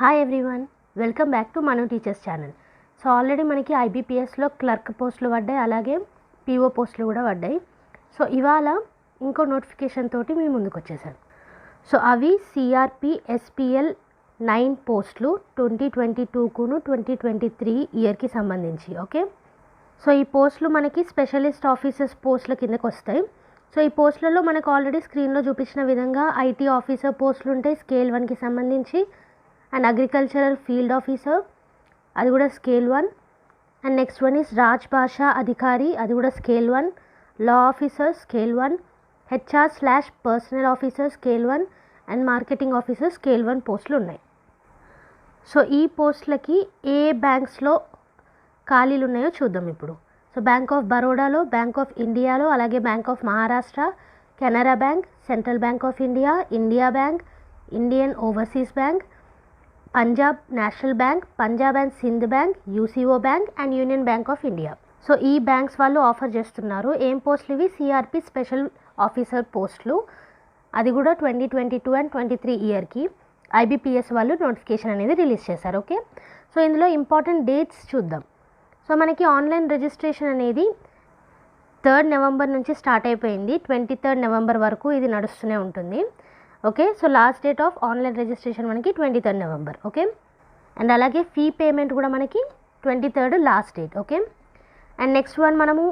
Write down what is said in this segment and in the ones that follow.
Hi everyone, welcome back to Manu teachers channel. So already మనకి ఐబీపీఎస్లో clerk పోస్టులు పడ్డాయి, అలాగే పీఓ పోస్టులు కూడా పడ్డాయి. సో ఇవాళ ఇంకో నోటిఫికేషన్ తోటి మీ ముందుకు వచ్చేసాను. సో అవి సిఆర్పి ఎస్పిఎల్ 9 పోస్టులు 2022కును 2023 ఇయర్కి సంబంధించి. ఓకే, సో ఈ పోస్టులు మనకి స్పెషలిస్ట్ ఆఫీసర్స్ పోస్టుల కిందకు వస్తాయి. సో ఈ పోస్టులలో మనకు ఆల్రెడీ స్క్రీన్లో చూపించిన విధంగా ఐటీ ఆఫీసర్ పోస్టులు ఉంటాయి స్కేల్ 1కి సంబంధించి, అండ్ అగ్రికల్చరల్ ఫీల్డ్ ఆఫీసర్ అది కూడా scale 1, and next one is Rajbhasha అధికారి అది కూడా స్కేల్ 1, లా ఆఫీసర్ స్కేల్ 1, HR/పర్సనల్ officer scale 1 and marketing officer scale 1 పోస్టులు ఉన్నాయి. సో ఈ పోస్టులకి ఏ బ్యాంక్స్లో ఖాళీలు ఉన్నాయో చూద్దాం ఇప్పుడు. సో బ్యాంక్ ఆఫ్ బరోడాలో, బ్యాంక్ ఆఫ్ ఇండియాలో, అలాగే bank of Maharashtra, Canara bank, central bank of India, India bank, Indian overseas bank, Punjab national bank, Punjab and Sindh bank, UCO bank and union bank of India. So ఈ బ్యాంక్స్ వాళ్ళు ఆఫర్ చేస్తున్నారు. ఏం పోస్టులు ఇవి? CRP special officer పోస్టులు, అది కూడా 2022 అండ్ 2023 ఇయర్కి ఐబీపీఎస్ వాళ్ళు నోటిఫికేషన్ అనేది రిలీజ్ చేశారు. ఓకే, సో ఇందులో ఇంపార్టెంట్ డేట్స్ చూద్దాం. సో మనకి ఆన్లైన్ రిజిస్ట్రేషన్ అనేది 3rd నవంబర్ నుంచి స్టార్ట్ అయిపోయింది, 23rd నవంబర్ వరకు ఇది నడుస్తూనే ఉంటుంది. Okay, so last date of online registration మనకి 23rd నవంబర్. ఓకే, అండ్ అలాగే ఫీ పేమెంట్ కూడా మనకి 23rd last date. Okay, and next one మనము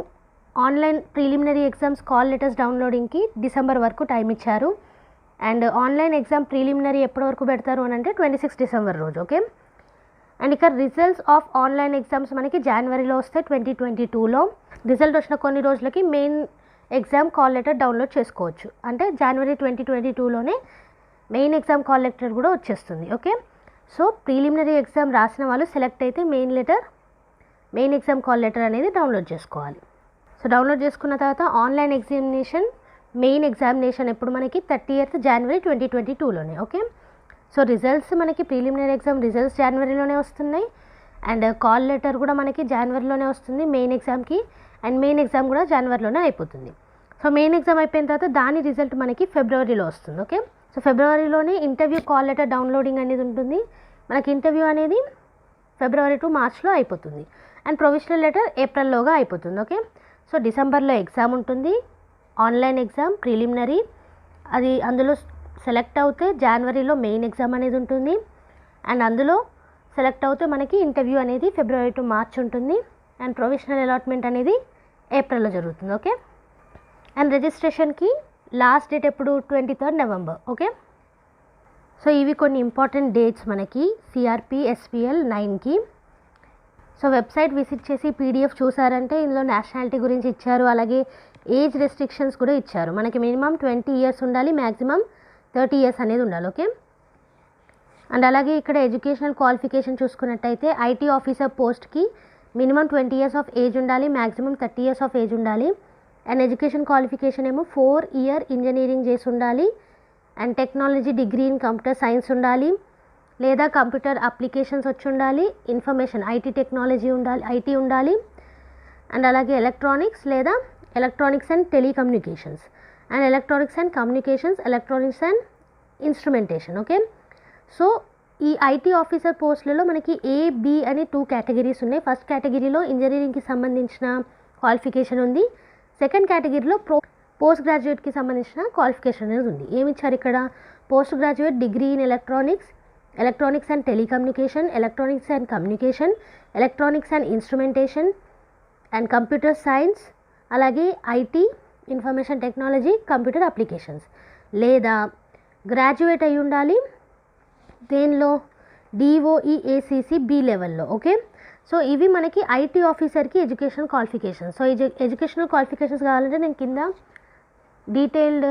online preliminary exams call letters డౌన్లోడింగ్కి డిసెంబర్ వరకు టైం ఇచ్చారు. అండ్ ఆన్లైన్ ఎగ్జామ్ ప్రిలిమినరీ ఎప్పటి వరకు పెడతారు అని అంటే 26 డిసెంబర్ రోజు. ఓకే, అండ్ ఇక రిజల్ట్స్ ఆఫ్ ఆన్లైన్ ఎగ్జామ్స్ మనకి జనవరిలో వస్తాయి 2022లో. రిజల్ట్ వచ్చిన కొన్ని రోజులకి main exam call letter download చేసుకోవచ్చు. అంటే జనవరి 2022లోనే మెయిన్ ఎగ్జామ్ కాల్ లెటర్ కూడా వచ్చేస్తుంది. ఓకే, సో ప్రిలిమినరీ ఎగ్జామ్ రాసిన వాళ్ళు సెలెక్ట్ అయితే మెయిన్ ఎగ్జామ్ కాల్ లెటర్ అనేది డౌన్లోడ్ చేసుకోవాలి. సో డౌన్లోడ్ చేసుకున్న తర్వాత ఆన్లైన్ ఎగ్జామినేషన్ మెయిన్ ఎగ్జామినేషన్ ఎప్పుడు మనకి 30th జనవరి 2022లోనే. ఓకే, సో రిజల్ట్స్ మనకి ప్రిలిమినరీ ఎగ్జామ్ రిజల్ట్స్ జనవరిలోనే వస్తున్నాయి, అండ్ కాల్ లెటర్ కూడా మనకి జనవరిలోనే వస్తుంది మెయిన్ ఎగ్జామ్కి, అండ్ మెయిన్ ఎగ్జామ్ కూడా జనవరిలోనే అయిపోతుంది. సో మెయిన్ ఎగ్జామ్ అయిపోయిన తర్వాత దాని రిజల్ట్ మనకి ఫిబ్రవరిలో వస్తుంది. ఓకే, సో ఫిబ్రవరిలోనే ఇంటర్వ్యూ కాల్ లెటర్ డౌన్లోడింగ్ అనేది ఉంటుంది. మనకి ఇంటర్వ్యూ అనేది ఫిబ్రవరి టు మార్చ్లో అయిపోతుంది, అండ్ ప్రొవిజనల్ లెటర్ ఏప్రిల్లోగా అయిపోతుంది. ఓకే, సో డిసెంబర్లో ఎగ్జామ్ ఉంటుంది, ఆన్లైన్ ఎగ్జామ్ ప్రిలిమినరీ, అది అందులో సెలెక్ట్ అవుతే జనవరిలో మెయిన్ ఎగ్జామ్ అనేది ఉంటుంది, అండ్ అందులో సెలెక్ట్ అవుతే మనకి ఇంటర్వ్యూ అనేది ఫిబ్రవరి టు మార్చ్ ఉంటుంది, అండ్ ప్రొవిజనల్ అలాట్మెంట్ అనేది ఏప్రిల్లో జరుగుతుంది. ఓకే, అండ్ రిజిస్ట్రేషన్కి లాస్ట్ డేట్ ఎప్పుడు? 23rd November. ఓకే, సో ఇవి కొన్ని ఇంపార్టెంట్ డేట్స్ మనకి సిఆర్పి ఎస్పిఎల్ 9కి. సో వెబ్సైట్ విజిట్ చేసి పీడిఎఫ్ చూసారంటే ఇందులో నేషనాలిటీ గురించి ఇచ్చారు, అలాగే ఏజ్ రెస్ట్రిక్షన్స్ కూడా ఇచ్చారు. మనకి మినిమం 20 ఇయర్స్ ఉండాలి, మ్యాక్సిమం 30 ఇయర్స్ అనేది ఉండాలి. ఓకే, అండ్ అలాగే ఇక్కడ ఎడ్యుకేషనల్ క్వాలిఫికేషన్ చూసుకున్నట్టయితే ఐటీ ఆఫీసర్ పోస్ట్కి మినిమం 20 ఇయర్స్ ఆఫ్ ఏజ్ ఉండాలి, మ్యాక్సిమం 30 ఇయర్స్ ఆఫ్ ఏజ్ ఉండాలి, అండ్ ఎడ్యుకేషన్ క్వాలిఫికేషన్ ఏమో 4 ఇయర్ ఇంజనీరింగ్ చేసి ఉండాలి, and technology degree in computer science ఉండాలి, లేదా కంప్యూటర్ అప్లికేషన్స్ వచ్చి ఉండాలి, ఇన్ఫర్మేషన్ ఐటీ టెక్నాలజీ ఉండాలి, ఐటీ ఉండాలి, అండ్ అలాగే ఎలక్ట్రానిక్స్ లేదా electronics and telecommunications, and electronics and communications, electronics and instrumentation. Okay, so ఈ ఐటీ ఆఫీసర్ పోస్టులలో మనకి A, B అని 2 కేటగిరీస్ ఉన్నాయి. ఫస్ట్ కేటగిరీలో ఇంజనీరింగ్కి సంబంధించిన క్వాలిఫికేషన్ ఉంది, సెకండ్ కేటగిరీలో పోస్ట్ గ్రాడ్యుయేట్కి సంబంధించిన క్వాలిఫికేషన్ అనేది ఉంది. ఏమి ఇచ్చారు ఇక్కడ? Post graduate degree in electronics and telecommunication, electronics and communication, electronics and instrumentation and computer science, అలాగే IT information technology computer applications, లేదా గ్రాడ్యుయేట్ అయి ఉండాలి దేనిలో? DOE/ACC B లెవెల్లో. ఓకే, సో ఇవి మనకి ఐటీ ఆఫీసర్కి educational qualifications. So educational qualifications కావాలంటే నేను కింద డీటెయిల్డ్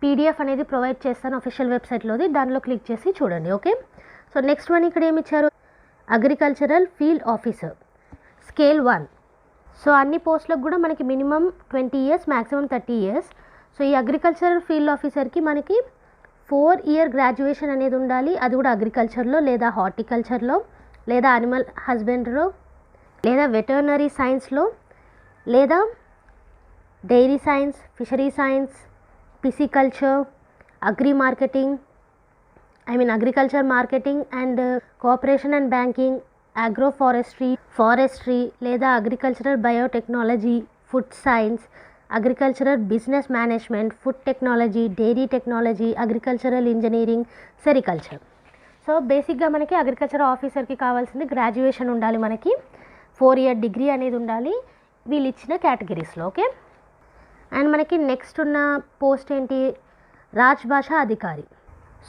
పీడిఎఫ్ అనేది ప్రొవైడ్ చేస్తాను అఫీషియల్ వెబ్సైట్లోది, దానిలో క్లిక్ చేసి చూడండి. ఓకే, సో నెక్స్ట్ వన్ ఇక్కడ ఏమి ఇచ్చారు? Agricultural field officer scale 1. So అన్ని పోస్టులకు కూడా మనకి minimum 20 years, maximum 30 years. So ఈ అగ్రికల్చరల్ ఫీల్డ్ ఆఫీసర్కి మనకి 4 ఇయర్ గ్రాడ్యుయేషన్ అనేది ఉండాలి, అది కూడా అగ్రికల్చర్లో లేదా హార్టికల్చర్లో లేదా అనిమల్ హస్బెండరీలో లేదా వెటర్నరీ సైన్స్లో లేదా dairy science, fishery science, pisciculture, agri marketing agriculture marketing and cooperation and banking, agro forestry లేదా agricultural biotechnology, food science, agricultural business management, food technology, dairy technology, agricultural engineering, sericulture. So బేసిక్గా మనకి agriculture ఆఫీసర్కి కావాల్సింది graduation ఉండాలి, మనకి 4 year degree అనేది ఉండాలి వీళ్ళు ఇచ్చిన కేటగిరీస్లో. ఓకే, అండ్ మనకి నెక్స్ట్ ఉన్న పోస్ట్ ఏంటి, రాజ్భాషా అధికారి.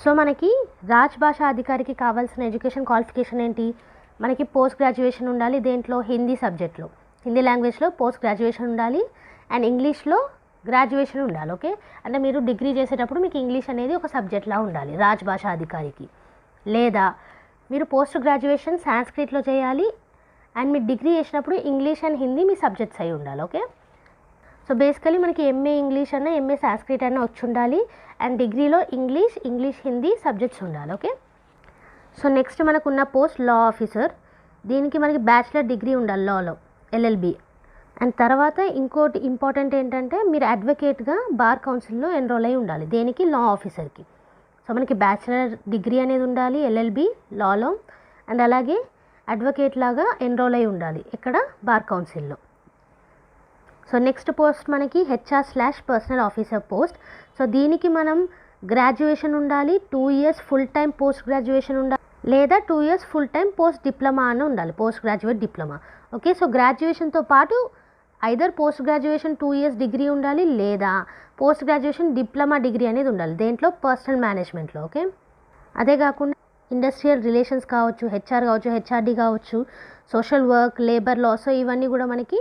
సో మనకి రాజ్భాషా అధికారికి కావాల్సిన ఎడ్యుకేషన్ క్వాలిఫికేషన్ ఏంటి, మనకి పోస్ట్ గ్రాడ్యుయేషన్ ఉండాలి. దేంట్లో, హిందీ సబ్జెక్ట్లో, హిందీ లాంగ్వేజ్లో పోస్ట్ గ్రాడ్యుయేషన్ ఉండాలి అండ్ ఇంగ్లీష్లో గ్రాడ్యుయేషన్ ఉండాలి. ఓకే, అంటే మీరు డిగ్రీ చేసేటప్పుడు మీకు ఇంగ్లీష్ అనేది ఒక సబ్జెక్ట్లా ఉండాలి రాజ్భాషా అధికారికి. లేదా మీరు పోస్ట్ గ్రాడ్యుయేషన్ సాంస్క్రిట్లో చేయాలి అండ్ మీరు డిగ్రీ చేసినప్పుడు English and Hindi me subjects అయి ఉండాలి. ఓకే, సో బేసికలీ మనకి ఎంఏ ఇంగ్లీష్ అన్న ఎంఏ సాంస్క్రిట్ అన్న వచ్చి ఉండాలి అండ్ డిగ్రీలో ఇంగ్లీష్ హిందీ సబ్జెక్ట్స్ ఉండాలి. ఓకే, సో నెక్స్ట్ మనకున్న పోస్ట్ లా ఆఫీసర్. దీనికి మనకి బ్యాచిలర్ డిగ్రీ ఉండాలి లాలో, ఎల్ఎల్బి. అండ్ తర్వాత ఇంకోటి ఇంపార్టెంట్ ఏంటంటే మీరు అడ్వకేట్గా బార్ కౌన్సిల్లో ఎన్రోల్ అయి ఉండాలి. దేనికి, లా ఆఫీసర్కి. సో మనకి బ్యాచిలర్ డిగ్రీ అనేది ఉండాలి ఎల్ఎల్బి లాలో అండ్ అలాగే అడ్వకేట్ లాగా ఎన్రోల్ అయి ఉండాలి ఇక్కడ బార్ కౌన్సిల్లో. సో నెక్స్ట్ పోస్ట్ మనకి HR/పర్సనల్ ఆఫీసర్ పోస్ట్. సో దీనికి మనం గ్రాడ్యుయేషన్ ఉండాలి, 2 years full time post graduation ఉండాలి లేదా 2 years full time post diploma అని ఉండాలి, post graduate diploma. Okay, so గ్రాడ్యుయేషన్తో పాటు either post graduation 2 years degree ఉండాలి లేదా పోస్ట్ గ్రాడ్యుయేషన్ డిప్లొమా డిగ్రీ అనేది ఉండాలి దేంట్లో, పర్సనల్ మేనేజ్మెంట్లో. ఓకే, అదే కాకుండా ఇండస్ట్రియల్ రిలేషన్స్ కావచ్చు, HR కావచ్చు, HRD కావచ్చు, social work, labour law. So ఇవన్నీ కూడా మనకి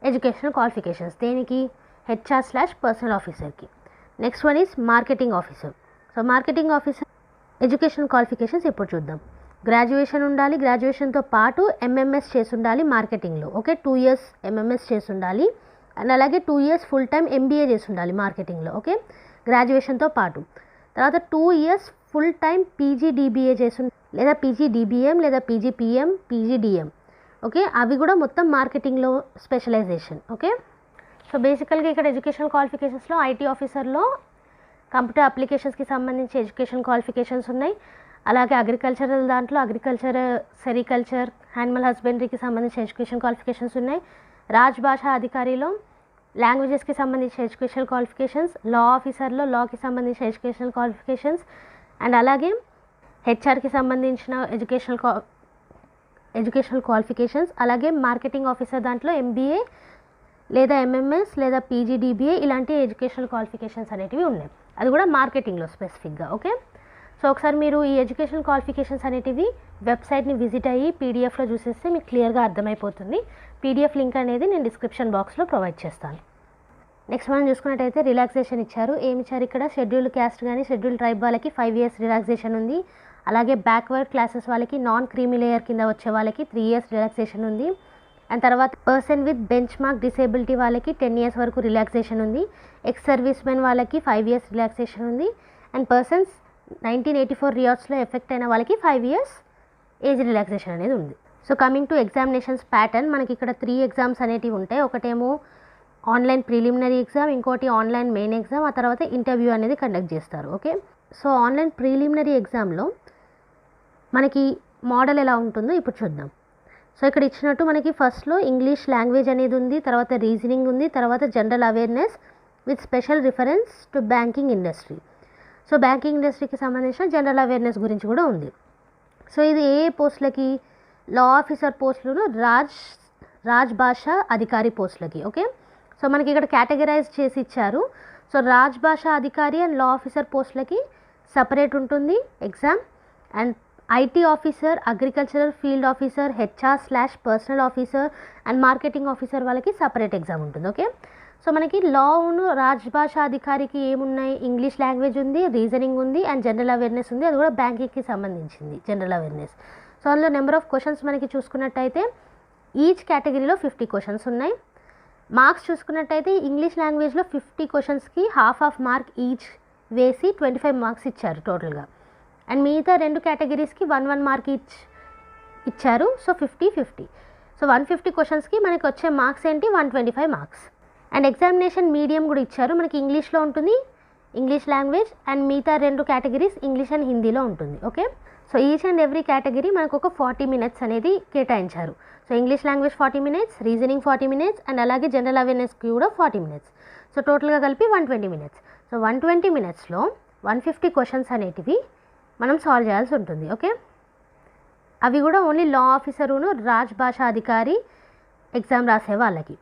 ఎడ్యుకేషనల్ క్వాలిఫికేషన్స్ దేనికి, HR/పర్సనల్ ఆఫీసర్కి. Next one is marketing officer. So marketing officer educational qualifications ఇప్పుడు చూద్దాం. గ్రాడ్యుయేషన్ ఉండాలి, గ్రాడ్యుయేషన్తో పాటు MMS చేసి ఉండాలి మార్కెటింగ్లో. ఓకే, 2 years MMS చేసి ఉండాలి అండ్ అలాగే 2 years ఫుల్ టైం MBA చేసి ఉండాలి మార్కెటింగ్లో. ఓకే, గ్రాడ్యుయేషన్తో పాటు. తర్వాత 2 years ఫుల్ టైం PGDBA చేసి లేదా PGDBM లేదా PGPM, PGDM. ఓకే, అవి కూడా మొత్తం మార్కెటింగ్లో స్పెషలైజేషన్. ఓకే, సో బేసికల్గా ఇక్కడ ఎడ్యుకేషనల్ క్వాలిఫికేషన్స్లో IT ఆఫీసర్లో కంప్యూటర్ అప్లికేషన్స్కి సంబంధించి ఎడ్యుకేషన్ క్వాలిఫికేషన్స్ ఉన్నాయి. అలాగే అగ్రికల్చరల్ దాంట్లో అగ్రికల్చర్, సెరికల్చర్, యానిమల్ హస్బెండరీకి సంబంధించి ఎడ్యుకేషన్ క్వాలిఫికేషన్స్ ఉన్నాయి. రాజ్భాషా అధికారిలో లాంగ్వేజెస్కి సంబంధించి ఎడ్యుకేషనల్ క్వాలిఫికేషన్స్, లా ఆఫీసర్లో లాకి సంబంధించిన ఎడ్యుకేషనల్ క్వాలిఫికేషన్స్ అండ్ అలాగే HRకి సంబంధించిన ఎడ్యుకేషనల్ క్వాలిఫికేషన్స్. అలాగే మార్కెటింగ్ ఆఫీసర్ దాంట్లో MBA లేదా MMS లేదా PGDBA ఇలాంటి ఎడ్యుకేషనల్ క్వాలిఫికేషన్స్ అనేటివి ఉన్నాయి, అది కూడా మార్కెటింగ్లో స్పెసిఫిక్గా. ఓకే, సో ఒకసారి మీరు ఈ ఎడ్యుకేషనల్ క్వాలిఫికేషన్స్ అనేటివి వెబ్సైట్ని విజిట్ అయ్యి పీడిఎఫ్లో చూసేస్తే మీకు క్లియర్గా అర్థమైపోతుంది. PDF లింక్ అనేది నేను డిస్క్రిప్షన్ బాక్స్లో ప్రొవైడ్ చేస్తాను. నెక్స్ట్ మనం చూసుకున్నట్టయితే రిలాక్సేషన్ ఇచ్చారు. ఏమి ఇచ్చారు ఇక్కడ, షెడ్యూల్డ్ క్యాస్ట్ కానీ షెడ్యూల్డ్ ట్రైబ్ వాళ్ళకి 5 years రిలాక్సేషన్ ఉంది. అలాగే బ్యాక్వర్డ్ క్లాసెస్ వాళ్ళకి, నాన్ క్రీమీ లేయర్ కింద వచ్చే వాళ్ళకి 3 years రిలాక్సేషన్ ఉంది. అండ్ తర్వాత person with bench mark disability వాళ్ళకి 10 years వరకు రిలాక్సేషన్ ఉంది. ఎక్స్ సర్వీస్ మెన్ వాళ్ళకి 5 years రిలాక్సేషన్ ఉంది. అండ్ పర్సన్స్ 1984 రియాట్స్లో ఎఫెక్ట్ అయిన వాళ్ళకి 5 years ఏజ్ రిలాక్సేషన్ అనేది ఉంది. So coming to examinations pattern, మనకి ఇక్కడ 3 exams అనేటివి ఉంటాయి. ఒకటేమో ఆన్లైన్ ప్రిలిమినరీ ఎగ్జామ్, ఇంకోటి ఆన్లైన్ మెయిన్ ఎగ్జామ్, ఆ తర్వాత ఇంటర్వ్యూ అనేది కండక్ట్ చేస్తారు. ఓకే, సో ఆన్లైన్ ప్రిలిమినరీ ఎగ్జామ్లో మనకి మోడల్ ఎలా ఉంటుందో ఇప్పుడు చూద్దాం. సో ఇక్కడ ఇచ్చినట్టు మనకి ఫస్ట్లో ఇంగ్లీష్ లాంగ్వేజ్ అనేది ఉంది, తర్వాత రీజనింగ్ ఉంది, తర్వాత general awareness with special reference to banking industry. So banking ఇండస్ట్రీకి సంబంధించిన జనరల్ అవేర్నెస్ గురించి కూడా ఉంది. సో ఇది ఏ పోస్టులకి, లా ఆఫీసర్ పోస్టులను, రాజ్భాషా అధికారి పోస్టులకి. ఓకే, సో మనకి ఇక్కడ కేటగరైజ్ చేసి ఇచ్చారు. So Rajbhasha Adhikari and law officer పోస్టులకి సపరేట్ ఉంటుంది exam. And IT officer, agricultural field officer, HR personnel officer and marketing officer వాళ్ళకి సపరేట్ ఎగ్జామ్ ఉంటుంది. ఓకే, సో మనకి లాను రాజ్భాషా అధికారికి ఏమున్నాయి, ఇంగ్లీష్ లాంగ్వేజ్ ఉంది, రీజనింగ్ ఉంది అండ్ జనరల్ అవేర్నెస్ ఉంది, అది కూడా బ్యాంకింగ్కి సంబంధించింది జనరల్ అవేర్నెస్. సో అందులో నెంబర్ ఆఫ్ క్వశ్చన్స్ మనకి చూసుకున్నట్టయితే ఈచ్ కేటగిరీలో 50 questions ఉన్నాయి. మార్క్స్ చూసుకున్నట్టయితే ఇంగ్లీష్ లాంగ్వేజ్లో 50 questionస్కి half మార్క్ ఈచ్ వేసి 25 marks ఇచ్చారు టోటల్గా. అండ్ మిగతా 2 కేటగిరీస్కి 1 mark ఈచ్ ఇచ్చారు. సో 50-50. సో 150 questionస్కి మనకి వచ్చే మార్క్స్ ఏంటి, 125 marks. అండ్ ఎగ్జామినేషన్ మీడియం కూడా ఇచ్చారు, మనకి ఇంగ్లీష్లో ఉంటుంది, ఇంగ్లీష్ లాంగ్వేజ్ అండ్ మిగతా 2 కేటగిరీస్ ఇంగ్లీష్ అండ్ హిందీలో ఉంటుంది. Okay, so each and every category మనకు ఒక 40 మినిట్స్ అనేది కేటాయించారు. So English language 40 minutes, reasoning 40 minutes and అలాగే జనరల్ అవేర్నెస్కి కూడా 40 మినిట్స్. సో టోటల్గా కలిపి 120 మినిట్స్. సో 120 మినిట్స్లో 150 క్వశ్చన్స్ అనేటివి మనం సాల్వ్ చేయాల్సి ఉంటుంది. ఓకే, అవి కూడా ఓన్లీ లా ఆఫీసరును రాజ్భాషా అధికారి ఎగ్జామ్ రాసే వాళ్ళకి.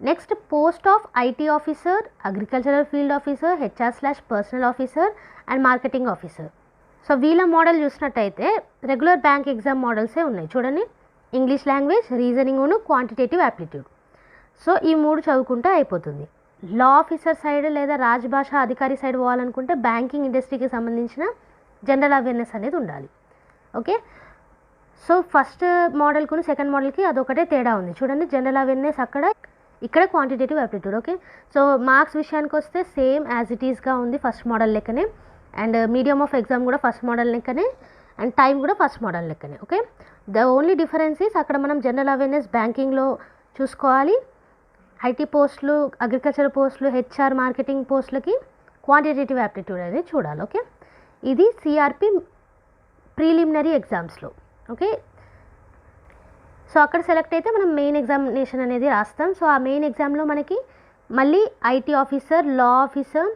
Next post of IT officer, agricultural field officer, HR personnel officer and marketing officer. So వీళ్ళ మోడల్ చూసినట్టయితే రెగ్యులర్ బ్యాంక్ ఎగ్జామ్ మోడల్సే ఉన్నాయి. చూడండి, ఇంగ్లీష్ లాంగ్వేజ్, రీజనింగ్ను, క్వాంటిటేటివ్ యాప్టిట్యూడ్. సో ఈ 3 చదువుకుంటే అయిపోతుంది. లా ఆఫీసర్ సైడ్ లేదా రాజ్భాషా అధికారి సైడ్ పోవాలనుకుంటే బ్యాంకింగ్ ఇండస్ట్రీకి సంబంధించిన జనరల్ అవేర్నెస్ అనేది ఉండాలి. ఓకే, సో ఫస్ట్ మోడల్కు సెకండ్ మోడల్కి అదొకటే తేడా ఉంది. చూడండి, జనరల్ అవేర్నెస్ అక్కడ, ఇక్కడ quantitative aptitude. Okay, so marks విషయానికి వస్తే సేమ్ యాజ్ ఇట్ ఈస్గా ఉంది ఫస్ట్ మోడల్ లెక్కనే. అండ్ మీడియం ఆఫ్ ఎగ్జామ్ కూడా ఫస్ట్ మోడల్ లెక్కనే అండ్ టైం కూడా ఫస్ట్ మోడల్ లెక్కనే. Okay, the only difference is అక్కడ మనం జనరల్ అవేర్నెస్ బ్యాంకింగ్లో చూసుకోవాలి, ఐటీ పోస్టులు, అగ్రికల్చర్ పోస్టులు, HR మార్కెటింగ్ పోస్టులకి క్వాంటిటేటివ్ యాప్టిట్యూడ్ అనేది చూడాలి. ఓకే, ఇది సిఆర్పి ప్రీలిమినరీ ఎగ్జామ్స్లో. ఓకే, సో అక్కడ సెలెక్ట్ అయితే మనం మెయిన్ ఎగ్జామినేషన్ అనేది రాస్తాం. సో ఆ మెయిన్ ఎగ్జామ్లో మనకి మళ్ళీ IT officer, law officer,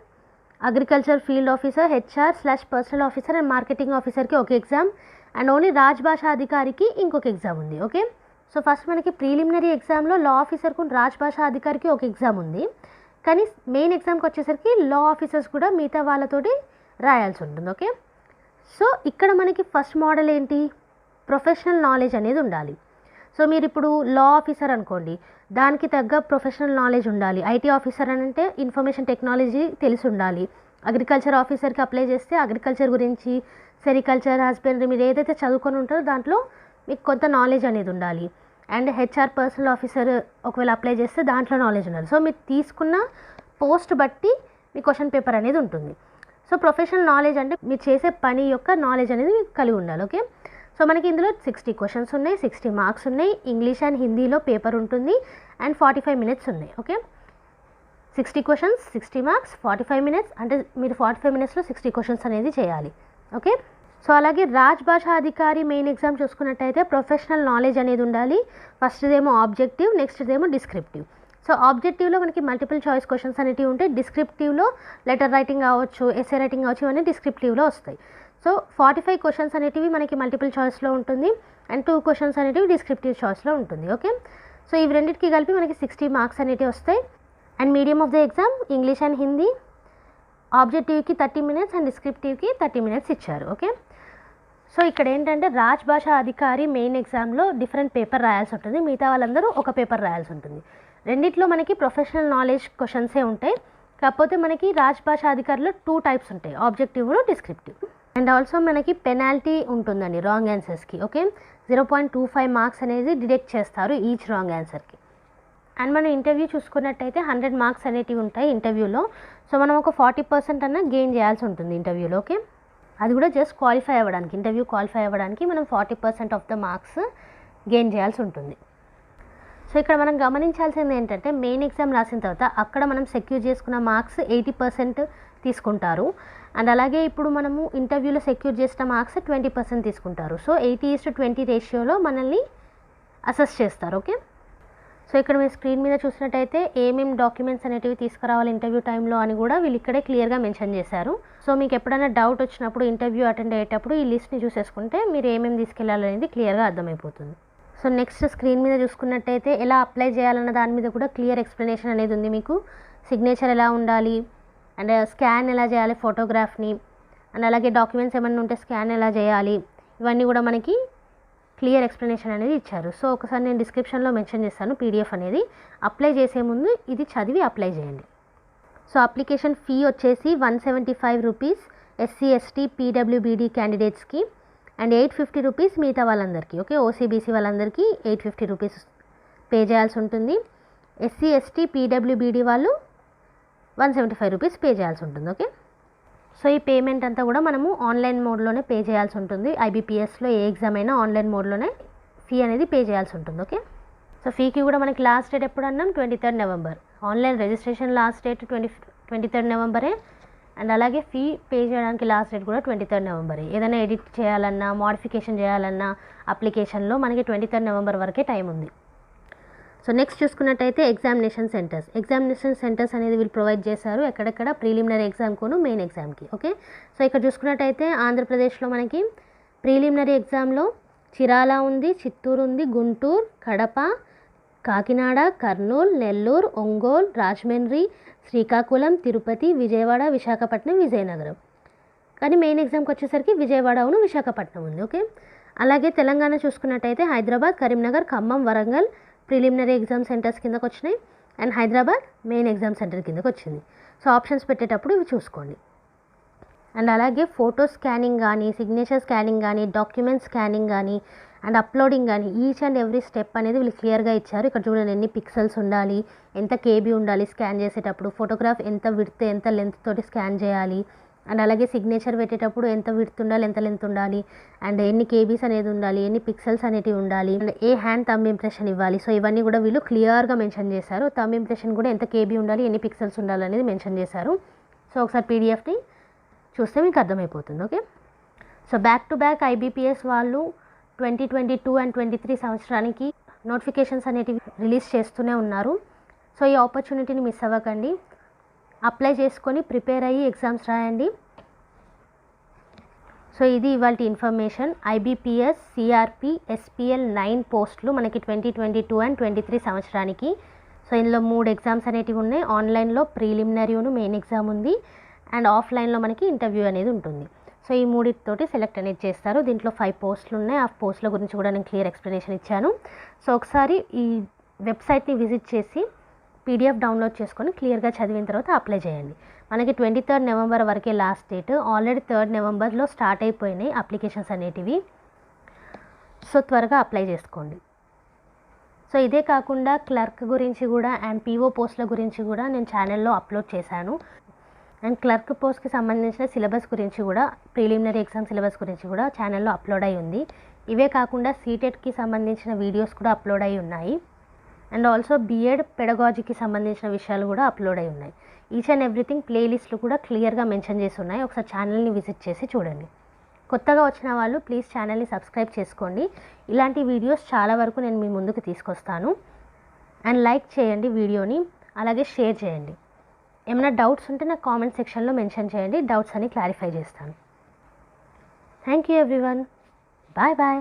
agriculture field officer, HR personnel officer and marketing ఆఫీసర్కి ఒక ఎగ్జామ్ అండ్ ఓన్లీ రాజ్భాషా అధికారికి ఇంకొక ఎగ్జామ్ ఉంది. ఓకే, సో ఫస్ట్ మనకి ప్రీలిమినరీ ఎగ్జామ్లో లా ఆఫీసర్కు, రాజ్భాషా అధికారికి ఒక ఎగ్జామ్ ఉంది. కానీ మెయిన్ ఎగ్జామ్కి వచ్చేసరికి లా ఆఫీసర్స్ కూడా మిగతా వాళ్ళతోటి రాయాల్సి ఉంటుంది. ఓకే, సో ఇక్కడ మనకి ఫస్ట్ మోడల్ ఏంటి, ప్రొఫెషనల్ నాలెడ్జ్ అనేది ఉండాలి. సో మీరు ఇప్పుడు లా ఆఫీసర్ అనుకోండి, దానికి తగ్గ ప్రొఫెషనల్ నాలెడ్జ్ ఉండాలి. ఐటీ ఆఫీసర్ అని అంటే ఇన్ఫర్మేషన్ టెక్నాలజీ తెలిసి ఉండాలి. అగ్రికల్చర్ ఆఫీసర్కి అప్లై చేస్తే అగ్రికల్చర్ గురించి, సెరికల్చర్, హస్బెండరీ మీరు ఏదైతే చదువుకొని ఉంటారో దాంట్లో మీకు కొంత నాలెడ్జ్ అనేది ఉండాలి. అండ్ HR పర్సనల్ ఆఫీసర్ ఒకవేళ అప్లై చేస్తే దాంట్లో నాలెడ్జ్ ఉండాలి. సో మీరు తీసుకున్న పోస్ట్ బట్టి మీ క్వశ్చన్ పేపర్ అనేది ఉంటుంది. సో ప్రొఫెషనల్ నాలెడ్జ్ అంటే మీరు చేసే పని యొక్క నాలెడ్జ్ అనేది మీకు కలిగి ఉండాలి. ఓకే, సో మనకి ఇందులో 60 క్వశ్చన్స్ ఉన్నాయి, 60 మార్క్స్ ఉన్నాయి, ఇంగ్లీష్ అండ్ హిందీలో పేపర్ ఉంటుంది అండ్ 45 మినిట్స్ ఉన్నాయి. ఓకే, 60 క్వశ్చన్స్, 60 మార్క్స్, 45 మినిట్స్, అంటే మీరు 45 మినిట్స్లో 60 క్వశ్చన్స్ అనేది చేయాలి. ఓకే, సో అలాగే రాజ్భాషా అధికారి మెయిన్ ఎగ్జామ్ చూసుకున్నట్టయితే ప్రొఫెషనల్ నాలెడ్జ్ అనేది ఉండాలి. ఫస్ట్దేమో ఆబ్జెక్టివ్, నెక్స్ట్దేమో డిస్క్రిప్టివ్. సో ఆబ్జెక్టివ్లో మనకి మల్టిపుల్ చాయిస్ క్వశ్చన్స్ అనేవి ఉంటాయి. డిస్క్రిప్టివ్లో లెటర్ రైటింగ్ కావచ్చు, ఎస్సే రైటింగ్ కావచ్చు, ఇవన్నీ డిస్క్రిప్టివ్లో వస్తాయి. సో 45 క్వశ్చన్స్ అనేటివి మనకి మల్టిపుల్ చాయిస్లో ఉంటుంది అండ్ 2 క్వశ్చన్స్ అనేటివి డిస్క్రిప్టివ్ చాయిస్లో ఉంటుంది. ఓకే, సో ఇవి రెండింటికి కలిపి మనకి 60 మార్క్స్ అనేటివి వస్తాయి. And medium of the exam English and Hindi, ఆబ్జెక్టివ్కి 30 మినిట్స్ అండ్ డిస్క్రిప్టివ్కి 30 మినిట్స్ ఇచ్చారు. ఓకే, సో ఇక్కడ ఏంటంటే రాజ్భాషా అధికారి మెయిన్ ఎగ్జామ్లో డిఫరెంట్ పేపర్ రాయాల్సి ఉంటుంది, మిగతా వాళ్ళందరూ ఒక పేపర్ రాయాల్సి ఉంటుంది. రెండిట్లో మనకి ప్రొఫెషనల్ నాలెడ్జ్ క్వశ్చన్సే ఉంటాయి. కాకపోతే మనకి రాజ్భాషా అధికారిలో 2 టైప్స్ ఉంటాయి, ఆబ్జెక్టివ్, డిస్క్రిప్టివ్. అండ్ ఆల్సో మనకి పెనాల్టీ ఉంటుందండి రాంగ్ ఆన్సర్స్కి. ఓకే, 0.25 మార్క్స్ అనేది డిడక్ట్ చేస్తారు ఈచ్ రాంగ్ ఆన్సర్కి. అండ్ మనం ఇంటర్వ్యూ చూసుకున్నట్టయితే 100 మార్క్స్ అనేటివి ఉంటాయి ఇంటర్వ్యూలో. సో మనం ఒక 40% అన్న గెయిన్ చేయాల్సి ఉంటుంది ఇంటర్వ్యూలో. ఓకే, అది కూడా జస్ట్ క్వాలిఫై అవ్వడానికి, ఇంటర్వ్యూ క్వాలిఫై అవ్వడానికి మనం 40% ఆఫ్ ద మార్క్స్ గెయిన్ చేయాల్సి ఉంటుంది. సో ఇక్కడ మనం గమనించాల్సింది ఏంటంటే మెయిన్ ఎగ్జామ్ రాసిన తర్వాత అక్కడ మనం సెక్యూర్ చేసుకున్న మార్క్స్ 80% తీసుకుంటారు. అండ్ అలాగే ఇప్పుడు మనము ఇంటర్వ్యూలో సెక్యూర్ చేసిన మార్క్స్ 20% తీసుకుంటారు. సో 80:20 రేషియోలో మనల్ని అసెస్ చేస్తారు. ఓకే, సో ఇక్కడ మీరు స్క్రీన్ మీద చూసినట్టయితే ఏమేమి డాక్యుమెంట్స్ అనేటివి తీసుకురావాలి ఇంటర్వ్యూ టైంలో అని కూడా వీళ్ళు ఇక్కడే క్లియర్గా మెన్షన్ చేశారు. సో మీకు ఎప్పుడైనా డౌట్ వచ్చినప్పుడు ఇంటర్వ్యూ అటెండ్ అయ్యేటప్పుడు ఈ లిస్ట్ని చూసేసుకుంటే మీరు ఏమేమి తీసుకెళ్లాలనేది క్లియర్గా అర్థమైపోతుంది. సో నెక్స్ట్ స్క్రీన్ మీద చూసుకున్నట్టయితే ఎలా అప్లై చేయాలన్న దాని మీద కూడా క్లియర్ ఎక్స్ప్లెనేషన్ అనేది ఉంది మీకు. సిగ్నేచర్ ఎలా ఉండాలి అండ్ స్కాన్ ఎలా చేయాలి ఫోటోగ్రాఫ్ని, అండ్ అలాగే డాక్యుమెంట్స్ ఏమైనా ఉంటే స్కాన్ ఎలా చేయాలి, ఇవన్నీ కూడా మనకి క్లియర్ ఎక్స్ప్లెనేషన్ అనేది ఇచ్చారు. సో ఒకసారి నేను డిస్క్రిప్షన్లో మెన్షన్ చేస్తాను PDF అనేది. అప్లై చేసే ముందు ఇది చదివి అప్లై చేయండి. సో అప్లికేషన్ ఫీ వచ్చేసి 175 రూపీస్ SC ST PWBD క్యాండిడేట్స్కి అండ్ 850 రూపీస్ మిగతా వాళ్ళందరికీ. ఓకే, OCBC వాళ్ళందరికీ 850 రూపీస్ పే చేయాల్సి ఉంటుంది. SC ST PWBD వాళ్ళు 175 రూపీస్ పే చేయాల్సి ఉంటుంది. ఓకే, సో ఈ పేమెంట్ అంతా కూడా మనము ఆన్లైన్ మోడ్లోనే పే చేయాల్సి ఉంటుంది. IBPSలో ఏ ఎగ్జామ్ అయినా ఆన్లైన్ మోడ్లోనే ఫీ అనేది పే చేయాల్సి ఉంటుంది. ఓకే, సో ఫీకి కూడా మనకి లాస్ట్ డేట్ ఎప్పుడు అన్నాం 23rd November. Online registration last date 23rd నవంబరే. అండ్ అలాగే ఫీ పే చేయడానికి లాస్ట్ డేట్ కూడా 23rd నవంబర్. ఏదైనా ఎడిట్ చేయాలన్నా మోడిఫికేషన్ చేయాలన్నా అప్లికేషన్లో మనకి 23rd నవంబర్ వరకే టైం ఉంది. సో నెక్స్ట్ చూసుకున్నట్టయితే ఎగ్జామినేషన్ సెంటర్స్ అనేది వీళ్ళు ప్రొవైడ్ చేశారు ఎక్కడెక్కడ ప్రిలిమినరీ ఎగ్జామ్కును మెయిన్ ఎగ్జామ్కి. ఓకే, సో ఇక్కడ చూసుకున్నట్టయితే ఆంధ్రప్రదేశ్లో మనకి ప్రిలిమినరీ ఎగ్జామ్లో చిరాల ఉంది, చిత్తూరు ఉంది, గుంటూరు, కడప, కాకినాడ, కర్నూలు, నెల్లూరు, ఒంగోలు, రాజమండ్రి, శ్రీకాకుళం, తిరుపతి, విజయవాడ, విశాఖపట్నం, విజయనగరం. కానీ మెయిన్ ఎగ్జామ్కి వచ్చేసరికి విజయవాడ విశాఖపట్నం ఉంది. ఓకే, అలాగే తెలంగాణ చూసుకున్నట్టయితే Hyderabad, Karimnagar, Khammam, Warangal preliminary exam centres కిందకు వచ్చినాయి. And Hyderabad main exam centre కిందకు వచ్చింది. సో ఆప్షన్స్ పెట్టేటప్పుడు ఇవి చూసుకోండి. అండ్ అలాగే ఫోటో స్కానింగ్ కానీ, సిగ్నేచర్ స్కానింగ్ కానీ, డాక్యుమెంట్ స్కానింగ్ కానీ అండ్ అప్లోడింగ్ కానీ ఈచ్ అండ్ ఎవ్రీ స్టెప్ అనేది వీళ్ళు క్లియర్గా ఇచ్చారు. ఇక్కడ చూడండి ఎన్ని పిక్సెల్స్ ఉండాలి, ఎంత కేబీ ఉండాలి స్కాన్ చేసేటప్పుడు, ఫోటోగ్రాఫ్ ఎంత విడ్త్ ఎంత లెంత్ తోటి స్కాన్ చేయాలి, అండ్ అలాగే సిగ్నేచర్ పెట్టేటప్పుడు ఎంత విడ్త్ ఉండాలి, ఎంత లెంత్ ఉండాలి, అండ్ ఎన్ని కేబీస్ అనేది ఉండాలి, ఎన్ని పిక్సెల్స్ అనేటివి ఉండాలి, and A hand thumb impression ఇవ్వాలి. సో ఇవన్నీ కూడా వీళ్ళు క్లియర్గా మెన్షన్ చేశారు. థంబ్ ఇంప్రెషన్ కూడా ఎంత కేబీ ఉండాలి, ఎన్ని పిక్సెల్స్ ఉండాలి అనేది మెన్షన్ చేశారు. సో ఒకసారి పీడిఎఫ్ని చూస్తే మీకు అర్థమైపోతుంది. Okay, so back to back IBPS వాళ్ళు 2022 అండ్ 23 సంవత్సరానికి నోటిఫికేషన్స్ అనేటివి రిలీజ్ చేస్తూనే ఉన్నారు. సో ఈ ఆపర్చునిటీని మిస్ అవ్వకండి, అప్లై చేసుకొని ప్రిపేర్ అయ్యి ఎగ్జామ్స్ రాయండి. సో ఇది ఇవాళ ఇన్ఫర్మేషన్. ఐబీపీఎస్, సిఆర్పి, ఎస్పీఎల్ 9 పోస్టులు మనకి 2022 అండ్ 23 సంవత్సరానికి. సో ఇందులో 3 ఎగ్జామ్స్ అనేటివి ఉన్నాయి. ఆన్లైన్లో ప్రిలిమినరీను మెయిన్ ఎగ్జామ్ ఉంది అండ్ ఆఫ్లైన్లో మనకి ఇంటర్వ్యూ అనేది ఉంటుంది. సో ఈ మూడితోటి సెలెక్ట్ అనేది చేస్తారు. దీంట్లో 5 పోస్టులు ఉన్నాయి. ఆ పోస్టుల గురించి కూడా నేను క్లియర్ ఎక్స్ప్లెనేషన్ ఇచ్చాను. సో ఒకసారి ఈ వెబ్సైట్ని విజిట్ చేసి పీడిఎఫ్ డౌన్లోడ్ చేసుకొని క్లియర్గా చదివిన తర్వాత అప్లై చేయండి. మనకి 23rd నవంబర్ వరకే లాస్ట్ డేట్. ఆల్రెడీ 3rd నవంబర్లో స్టార్ట్ అయిపోయినాయి అప్లికేషన్స్ అనేటివి. సో త్వరగా అప్లై చేసుకోండి. సో ఇదే కాకుండా క్లర్క్ గురించి కూడా అండ్ పీఓ పోస్టుల గురించి కూడా నేను ఛానల్లో అప్లోడ్ చేశాను. అండ్ క్లర్క్ పోస్ట్కి సంబంధించిన సిలబస్ గురించి కూడా, ప్రిలిమినరీ ఎగ్జామ్ సిలబస్ గురించి కూడా ఛానల్లో అప్లోడ్ అయి ఉంది. ఇవే కాకుండా సీటెట్కి సంబంధించిన వీడియోస్ కూడా అప్లోడ్ అయి ఉన్నాయి. అండ్ ఆల్సో బీఎడ్ పెడగాజీకి సంబంధించిన విషయాలు కూడా అప్లోడ్ అయి ఉన్నాయి. ఈచ్ అండ్ ఎవ్రీథింగ్ ప్లేలిస్ట్లు కూడా క్లియర్గా మెన్షన్ చేసి ఉన్నాయి. ఒకసారి ఛానల్ని విజిట్ చేసి చూడండి. కొత్తగా వచ్చిన వాళ్ళు ప్లీజ్ ఛానల్ని సబ్స్క్రైబ్ చేసుకోండి. ఇలాంటి వీడియోస్ చాలా వరకు నేను మీ ముందుకు తీసుకొస్తాను. అండ్ లైక్ చేయండి వీడియోని, అలాగే షేర్ చేయండి. ఏమైనా డౌట్స్ ఉంటే నాకు కామెంట్ సెక్షన్లో మెన్షన్ చేయండి. డౌట్స్ అని క్లారిఫై చేస్తాను. Thank you everyone. Bye bye.